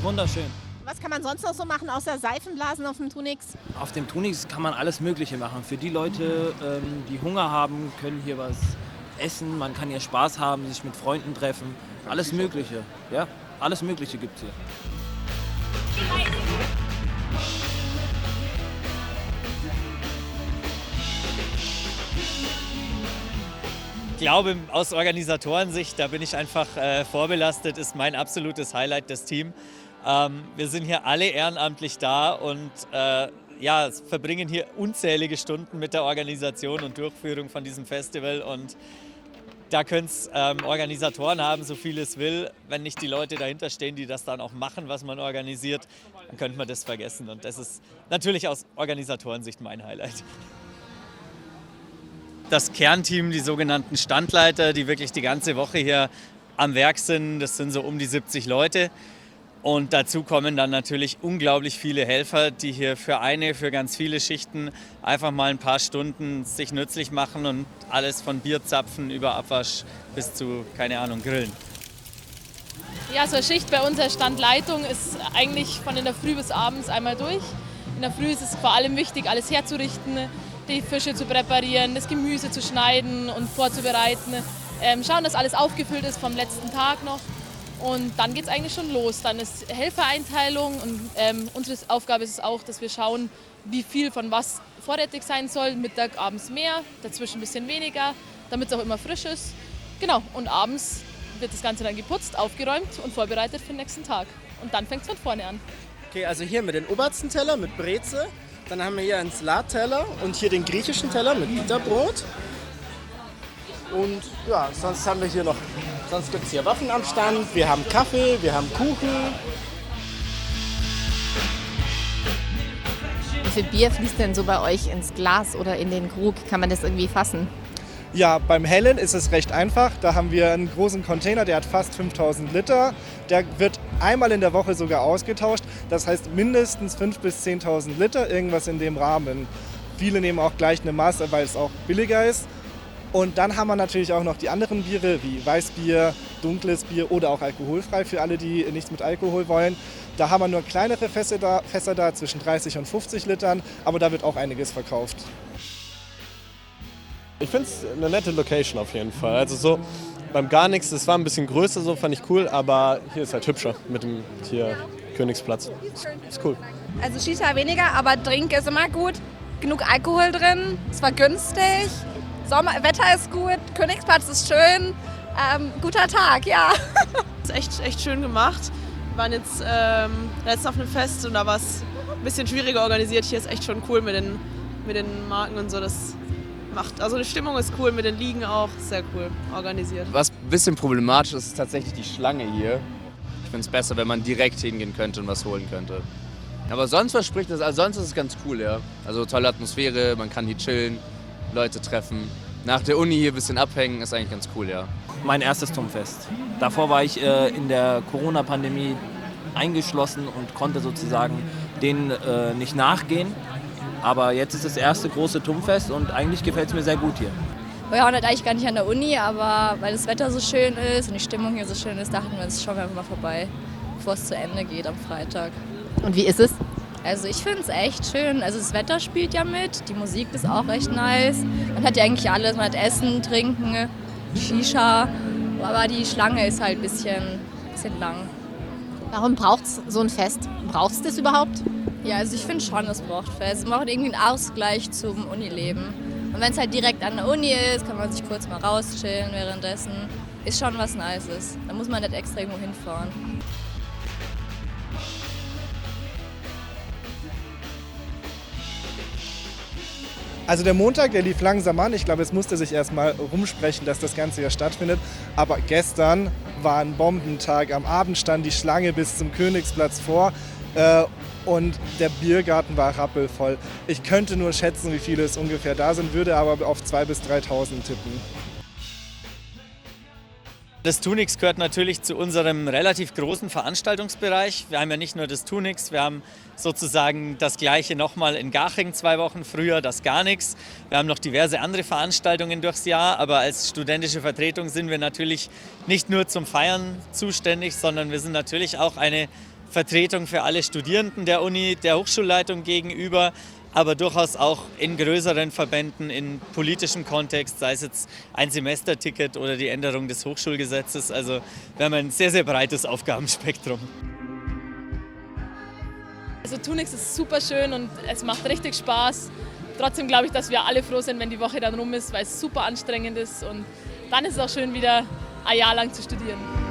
Wunderschön. Was kann man sonst noch so machen, außer Seifenblasen auf dem Tunix? Auf dem Tunix kann man alles Mögliche machen. Für die Leute, die Hunger haben, können hier was essen. Man kann hier Spaß haben, sich mit Freunden treffen. Alles Mögliche. Ja, alles Mögliche gibt es hier. Ich glaube, aus Organisatorensicht, da bin ich einfach vorbelastet, ist mein absolutes Highlight das Team. Wir sind hier alle ehrenamtlich da und verbringen hier unzählige Stunden mit der Organisation und Durchführung von diesem Festival. Und da können es Organisatoren haben, so viel es will. Wenn nicht die Leute dahinter stehen, die das dann auch machen, was man organisiert, dann könnte man das vergessen. Und das ist natürlich aus Organisatorensicht mein Highlight. Das Kernteam, die sogenannten Standleiter, die wirklich die ganze Woche hier am Werk sind, das sind so um die 70 Leute. Und dazu kommen dann natürlich unglaublich viele Helfer, die hier für ganz viele Schichten einfach mal ein paar Stunden sich nützlich machen und alles von Bierzapfen über Abwasch bis zu, keine Ahnung, Grillen. Ja, so eine Schicht bei unserer Standleitung ist eigentlich von in der Früh bis abends einmal durch. In der Früh ist es vor allem wichtig, alles herzurichten, die Fische zu präparieren, das Gemüse zu schneiden und vorzubereiten. Schauen, dass alles aufgefüllt ist vom letzten Tag noch. Und dann geht es eigentlich schon los. Dann ist Helfereinteilung und unsere Aufgabe ist es auch, dass wir schauen, wie viel von was vorrätig sein soll. Mittag, abends mehr, dazwischen ein bisschen weniger, damit es auch immer frisch ist. Genau, und abends wird das Ganze dann geputzt, aufgeräumt und vorbereitet für den nächsten Tag. Und dann fängt es von vorne an. Okay, also hier mit den obersten Teller mit Breze. Dann haben wir hier einen Salatteller und hier den griechischen Teller mit Bitterbrot. Und ja, sonst gibt es hier Waffen am Stand, wir haben Kaffee, wir haben Kuchen. Wie viel Bier fließt denn so bei euch ins Glas oder in den Krug? Kann man das irgendwie fassen? Ja, beim Hellen ist es recht einfach. Da haben wir einen großen Container, der hat fast 5000 Liter. Der wird einmal in der Woche sogar ausgetauscht. Das heißt mindestens 5.000 bis 10.000 Liter, irgendwas in dem Rahmen. Viele nehmen auch gleich eine Masse, weil es auch billiger ist. Und dann haben wir natürlich auch noch die anderen Biere wie Weißbier, dunkles Bier oder auch alkoholfrei für alle, die nichts mit Alkohol wollen. Da haben wir nur kleinere Fässer da zwischen 30 und 50 Litern, aber da wird auch einiges verkauft. Ich finde es eine nette Location auf jeden Fall. Also so beim Garnix, das war ein bisschen größer, so fand ich cool, aber hier ist halt hübscher mit dem hier Königsplatz. Ist cool. Also Shisha weniger, aber Drink ist immer gut. Genug Alkohol drin, es war günstig. Wetter ist gut, Königsplatz ist schön, guter Tag, ja. Das ist echt schön gemacht. Wir waren jetzt letztens auf einem Fest und da war es ein bisschen schwieriger organisiert. Hier ist echt schon cool mit den Marken und so. Das macht, also die Stimmung ist cool, mit den Liegen auch sehr cool organisiert. Was ein bisschen problematisch ist, ist tatsächlich die Schlange hier. Ich finde es besser, wenn man direkt hingehen könnte und was holen könnte. Aber sonst verspricht es, also sonst ist es ganz cool, ja. Also tolle Atmosphäre, man kann hier chillen. Leute treffen. Nach der Uni hier ein bisschen abhängen, ist eigentlich ganz cool, ja. Mein erstes Turmfest. Davor war ich in der Corona-Pandemie eingeschlossen und konnte sozusagen denen nicht nachgehen. Aber jetzt ist das erste große Turmfest und eigentlich gefällt es mir sehr gut hier. Wir waren halt eigentlich gar nicht an der Uni, aber weil das Wetter so schön ist und die Stimmung hier so schön ist, dachten wir, jetzt schauen wir einfach mal vorbei, bevor es zu Ende geht am Freitag. Und wie ist es? Also ich finde es echt schön. Also das Wetter spielt ja mit, die Musik ist auch recht nice. Man hat ja eigentlich alles, man hat Essen, Trinken, Shisha, aber die Schlange ist halt ein bisschen lang. Warum braucht es so ein Fest? Braucht es das überhaupt? Ja, also ich finde schon, es braucht Fest. Es braucht irgendwie einen Ausgleich zum Unileben. Und wenn es halt direkt an der Uni ist, kann man sich kurz mal rauschillen währenddessen. Ist schon was Nices. Da muss man nicht extra irgendwo hinfahren. Also der Montag, der lief langsam an. Ich glaube, es musste sich erstmal rumsprechen, dass das Ganze hier stattfindet. Aber gestern war ein Bombentag. Am Abend stand die Schlange bis zum Königsplatz vor. Und der Biergarten war rappelvoll. Ich könnte nur schätzen, wie viele es ungefähr da sind, würde aber auf 2.000 bis 3.000 tippen. Das Tunix gehört natürlich zu unserem relativ großen Veranstaltungsbereich. Wir haben ja nicht nur das Tunix, wir haben sozusagen das Gleiche nochmal in Garching 2 Wochen früher, das Garnix. Wir haben noch diverse andere Veranstaltungen durchs Jahr, aber als studentische Vertretung sind wir natürlich nicht nur zum Feiern zuständig, sondern wir sind natürlich auch eine Vertretung für alle Studierenden der Uni, der Hochschulleitung gegenüber, aber durchaus auch in größeren Verbänden, in politischem Kontext, sei es jetzt ein Semesterticket oder die Änderung des Hochschulgesetzes. Also wir haben ein sehr, sehr breites Aufgabenspektrum. Also Tunix ist super schön und es macht richtig Spaß. Trotzdem glaube ich, dass wir alle froh sind, wenn die Woche dann rum ist, weil es super anstrengend ist und dann ist es auch schön, wieder ein Jahr lang zu studieren.